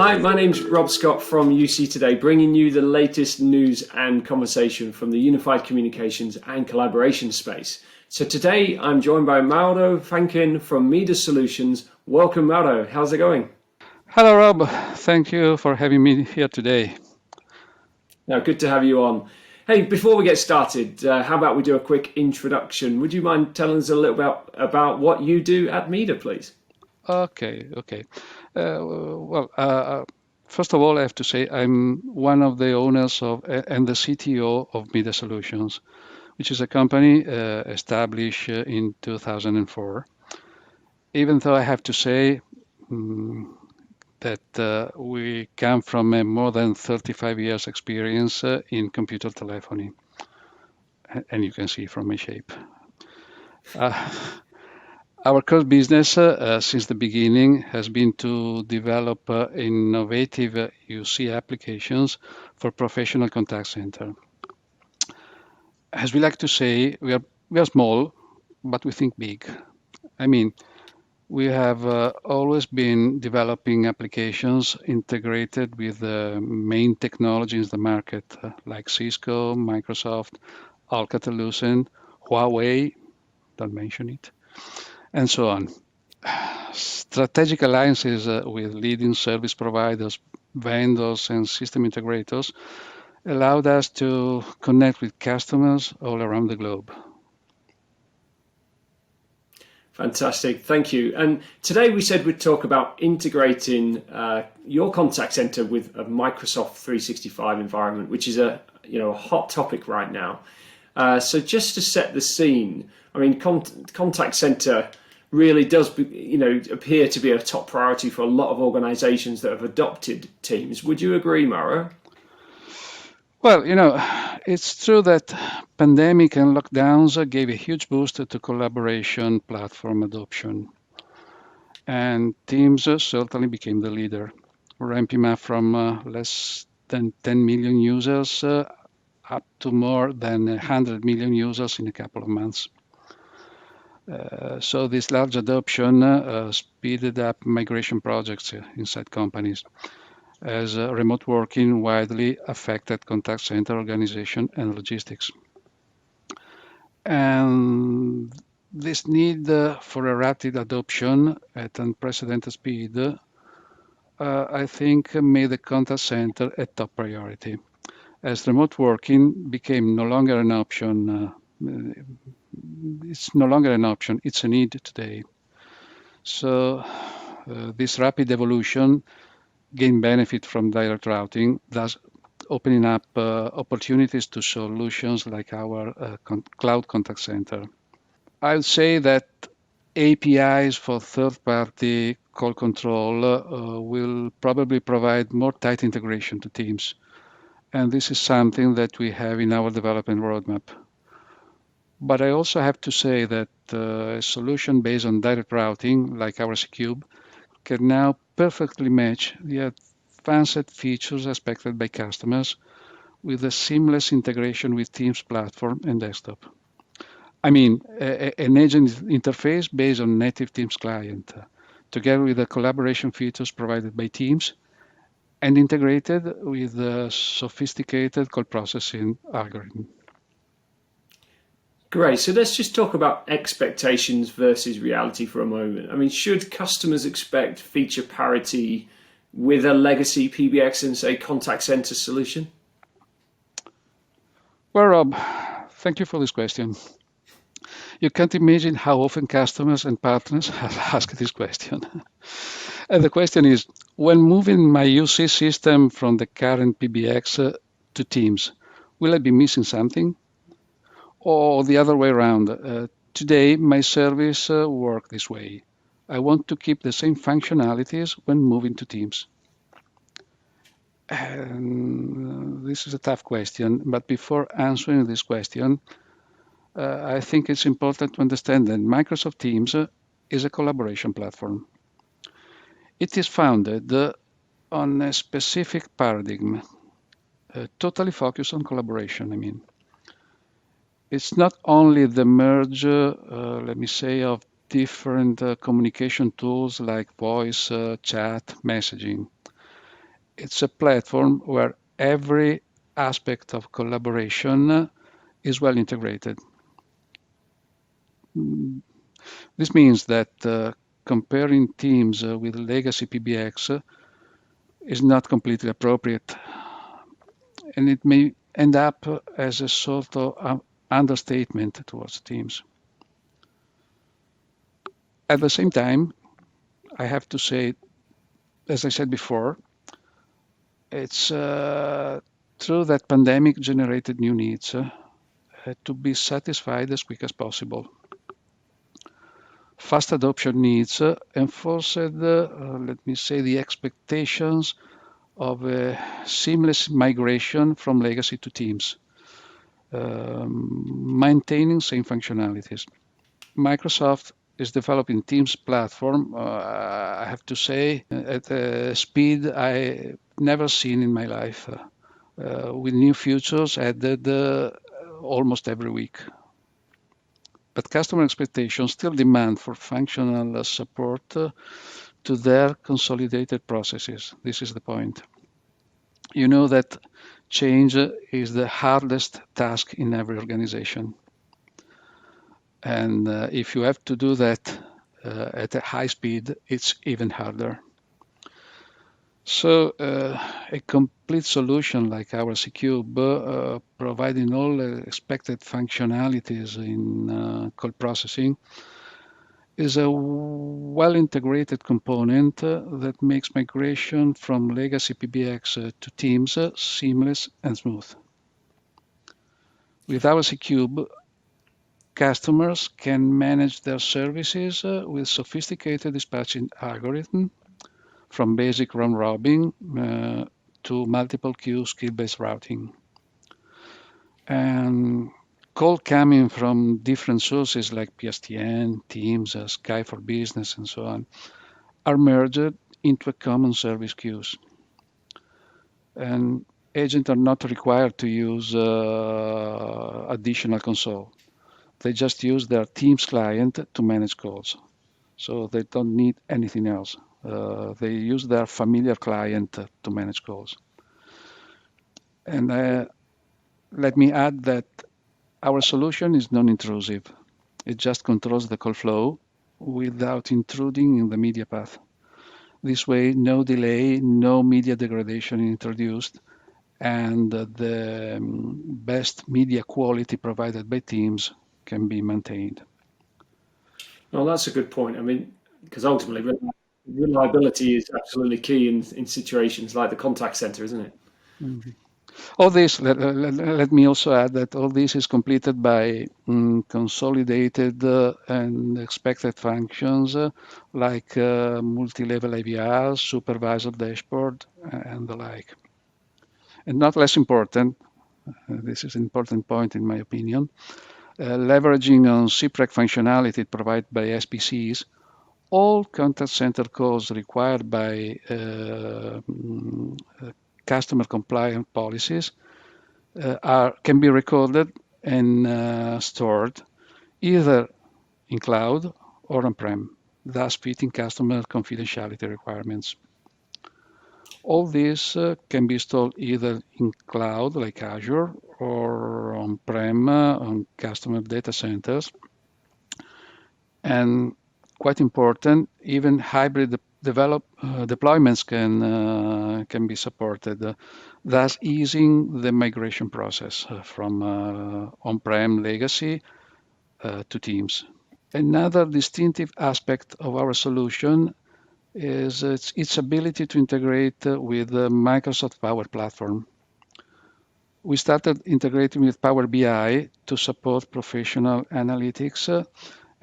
Hi, my name's Rob Scott from UC Today, bringing you the latest news and conversation from the unified communications and collaboration space. So today I'm joined by Mauro Franken from Media Solutions. Welcome, Mauro. How's it going? Hello, Rob. Thank you for having me here today. Now, good to have you on. Hey, before we get started, how about we do a quick introduction? Would you mind telling us a little about what you do at Media, please? Okay. First of all, I have to say I'm one of the owners of and the CTO of Media Solutions, which is a company established in 2004. Even though I have to say that we come from a more than 35 years experience in computer telephony, and you can see from my shape. Our core business since the beginning has been to develop innovative UC applications for professional contact center. As we like to say, we are small, but we think big. I mean, we have always been developing applications integrated with the main technologies in the market, like Cisco, Microsoft, Alcatel-Lucent, Huawei, don't mention it, and so on. Strategic alliances with leading service providers, vendors, and system integrators allowed us to connect with customers all around the globe. Fantastic, thank you. And today we said we'd talk about integrating your contact center with a Microsoft 365 environment, which is a hot topic right now. So just to set the scene, I mean, contact center really does appear to be a top priority for a lot of organizations that have adopted Teams. Would you agree, Mauro? Well, it's true that pandemic and lockdowns gave a huge boost to collaboration platform adoption. And Teams certainly became the leader, ramping up from less than 10 million users up to more than 100 million users in a couple of months. So this large adoption speeded up migration projects inside companies as remote working widely affected contact center organization and logistics. And this need for a rapid adoption at unprecedented speed, I think made the contact center a top priority, as remote working became no longer an option. It's no longer an option, it's a need today. So this rapid evolution gain benefit from direct routing, thus opening up opportunities to solutions like our cloud contact center. I would say that APIs for third-party call control will probably provide more tight integration to Teams. And this is something that we have in our development roadmap. But I also have to say that a solution based on direct routing, like our C-Cube, can now perfectly match the advanced features expected by customers with a seamless integration with Teams platform and desktop. I mean, an agent interface based on native Teams client, together with the collaboration features provided by Teams and integrated with the sophisticated call processing algorithm. Great. So let's just talk about expectations versus reality for a moment. I mean, should customers expect feature parity with a legacy PBX and, say, contact center solution? Well, Rob, thank you for this question. You can't imagine how often customers and partners have asked this question. And the question is, when moving my UC system from the current PBX to Teams, will I be missing something? Or the other way around. Today, my service work this way. I want to keep the same functionalities when moving to Teams. And this is a tough question, but before answering this question, I think it's important to understand that Microsoft Teams is a collaboration platform. It is founded on a specific paradigm, totally focused on collaboration, I mean. It's not only the merge, let me say, of different communication tools like voice, chat, messaging. It's a platform where every aspect of collaboration is well integrated. This means that comparing teams with legacy PBX is not completely appropriate, and it may end up as a sort of understatement towards teams. At the same time, I have to say, as I said before, it's true that pandemic generated new needs to be satisfied as quick as possible. Fast adoption needs enforced, let me say, the expectations of a seamless migration from legacy to Teams, maintaining same functionalities. Microsoft is developing Teams platform, I have to say, at a speed I never seen in my life, with new features added almost every week. But customer expectations still demand for functional support to their consolidated processes. This is the point. You know that change is the hardest task in every organization. And if you have to do that at a high speed, it's even harder. So a complete solution like our C-Cube, providing all expected functionalities in call processing, is a well-integrated component that makes migration from legacy PBX to Teams seamless and smooth. With our C-Cube, customers can manage their services with sophisticated dispatching algorithms, from basic round robin to multiple queue skill-based routing. And call coming from different sources like PSTN, Teams, Sky for Business, and so on, are merged into a common service queues. And agents are not required to use additional console. They just use their Teams client to manage calls. So they don't need anything else. They use their familiar client to manage calls. And let me add that our solution is non-intrusive. It just controls the call flow without intruding in the media path. This way, no delay, no media degradation introduced, and the best media quality provided by Teams can be maintained. Well, that's a good point. I mean, because ultimately reliability is absolutely key in situations like the contact center, isn't it? Mm-hmm. All this, let me also add that all this is completed by consolidated and expected functions like multi-level IVRs, supervisor dashboard, and the like. And not less important, this is an important point in my opinion, leveraging on CPREC functionality provided by SPCs, all contact center calls required by customer compliant policies can be recorded and stored either in cloud or on-prem, thus fitting customer confidentiality requirements. All this can be installed either in cloud like Azure or on-prem on customer data centers. And quite important, even hybrid deployments can be supported, thus easing the migration process from on-prem legacy to Teams. Another distinctive aspect of our solution is its ability to integrate with the Microsoft Power Platform. We started integrating with Power BI to support professional analytics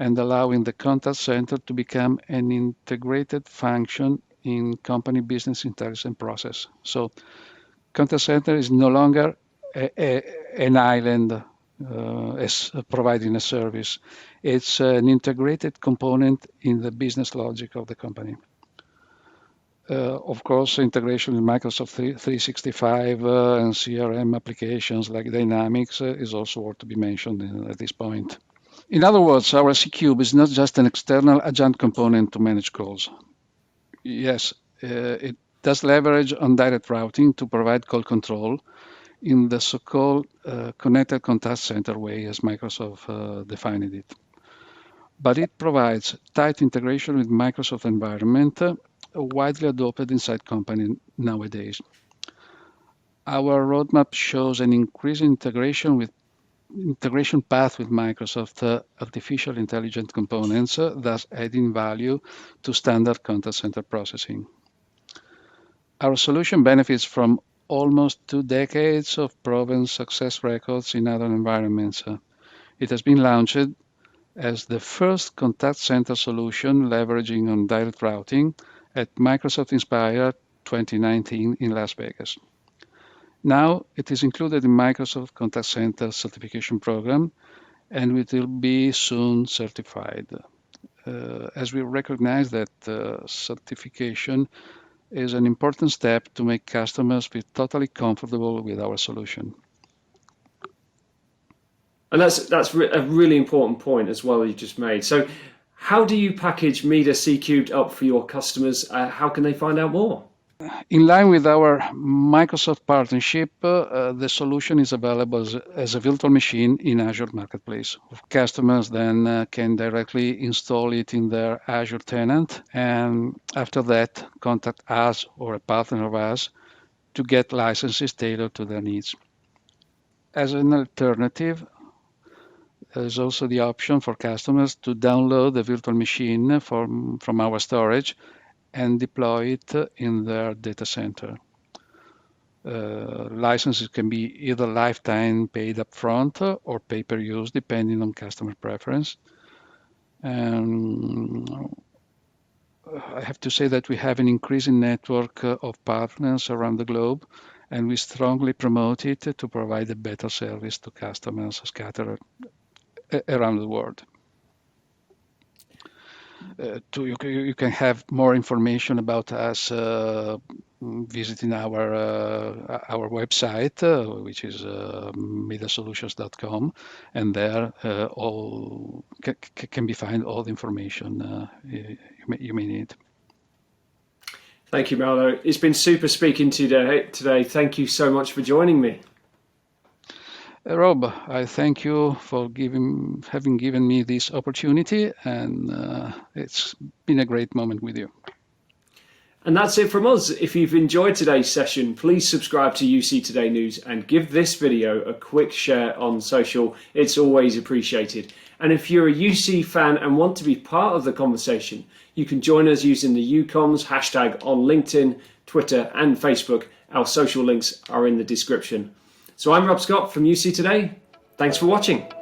and allowing the contact center to become an integrated function in company business intelligence process. So contact center is no longer an island as providing a service. It's an integrated component in the business logic of the company. Of course, integration with Microsoft 365 and CRM applications like Dynamics is also worth to be mentioned at this point. In other words, our C-Cube is not just an external adjunct component to manage calls. Yes, it does leverage on direct routing to provide call control in the so-called connected contact center way, as Microsoft defined it. But it provides tight integration with Microsoft environment, widely adopted inside company nowadays. Our roadmap shows an increased integration path with Microsoft artificial intelligence components, thus adding value to standard contact center processing. Our solution benefits from almost 2 decades of proven success records in other environments. It has been launched as the first contact center solution leveraging on direct routing at Microsoft Inspire 2019 in Las Vegas. Now it is included in Microsoft Contact Center certification program, and it will be soon certified. As we recognize that certification is an important step to make customers feel totally comfortable with our solution. And that's a really important point as well you just made. So how do you package Media C³ up for your customers? How can they find out more? In line with our Microsoft partnership, the solution is available as a virtual machine in Azure Marketplace. Customers then can directly install it in their Azure tenant, and after that, contact us or a partner of us to get licenses tailored to their needs. As an alternative, there is also the option for customers to download the virtual machine from our storage and deploy it in their data center. Licenses can be either lifetime paid upfront or pay per use, depending on customer preference. I have to say that we have an increasing network of partners around the globe, and we strongly promote it to provide a better service to customers scattered around the world. You can have more information about us visiting our website, which is mediasolutions.com, and there all can be found all the information you may need. Thank you, Mauro. It's been super speaking to you today. Thank you so much for joining me. Rob, I thank you for having given me this opportunity, and it's been a great moment with you. And that's it from us. If you've enjoyed today's session, please subscribe to UC Today News and give this video a quick share on social. It's always appreciated. And if you're a UC fan and want to be part of the conversation, you can join us using the UComms hashtag on LinkedIn, Twitter, and Facebook. Our social links are in the description. So I'm Rob Scott from UC Today. Thanks for watching.